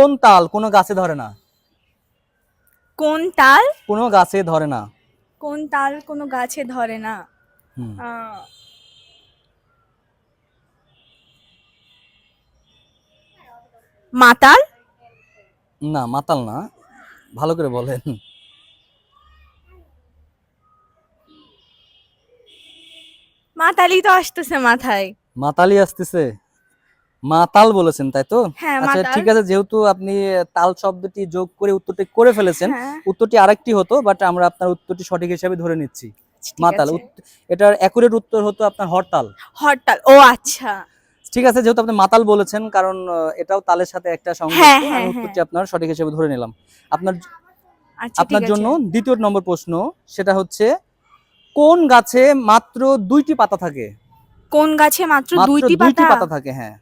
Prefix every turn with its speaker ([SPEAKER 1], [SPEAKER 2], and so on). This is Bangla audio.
[SPEAKER 1] কোন তাল কোনো গাছে ধরে না?
[SPEAKER 2] কোন তাল
[SPEAKER 1] কোনো গাছে ধরে না।
[SPEAKER 2] কোন তাল কোনো গাছে ধরে না?
[SPEAKER 1] হুম।
[SPEAKER 2] আহ, মাতাল।
[SPEAKER 1] না, মাতাল না। ভালো করে বলেন।
[SPEAKER 2] মাতালই তো আসতেছে মাথায়।
[SPEAKER 1] মাতালই আসতেছে। মাতাল বলেছেন তাই তো?
[SPEAKER 2] হ্যাঁ,
[SPEAKER 1] আচ্ছা
[SPEAKER 2] মাতাল।
[SPEAKER 1] ঠিক আছে, যেহেতু আপনি তাল শব্দটি যোগ করে উত্তরটি করে ফেলেছেন,
[SPEAKER 2] হ্যাঁ,
[SPEAKER 1] উত্তরটি আরেকটি হতো, বাট আমরা আপনার উত্তরটি সঠিক হিসেবে ধরে নিচ্ছি।
[SPEAKER 2] ঠিক
[SPEAKER 1] মাতাল।
[SPEAKER 2] আছে।
[SPEAKER 1] এটার অ্যাকুরেট উত্তর হতো আপনার হরতাল।
[SPEAKER 2] হরতাল, ও আচ্ছা।
[SPEAKER 1] ঠিক আছে, যেহেতু আপনি মাতাল বলেছেন, কারণ এটাও তালের সাথে একটা
[SPEAKER 2] হ্যাঁ,
[SPEAKER 1] সংযুক্ত, আমি
[SPEAKER 2] হ্যাঁ, হ্যাঁ।
[SPEAKER 1] উত্তরটি আপনার সঠিক হিসেবে ধরে নিলাম। আপনার
[SPEAKER 2] আচ্ছা, ঠিক
[SPEAKER 1] আপনার
[SPEAKER 2] আছে।
[SPEAKER 1] জন্য দ্বিতীয় নম্বর প্রশ্ন, সেটা হচ্ছে কোন গাছে মাত্র 2টি পাতা থাকে?
[SPEAKER 2] কোন গাছে মাত্র
[SPEAKER 1] মাত্র
[SPEAKER 2] 2টি
[SPEAKER 1] দুইটি
[SPEAKER 2] পাতা?
[SPEAKER 1] পাতা থাকে, হ্যাঁ।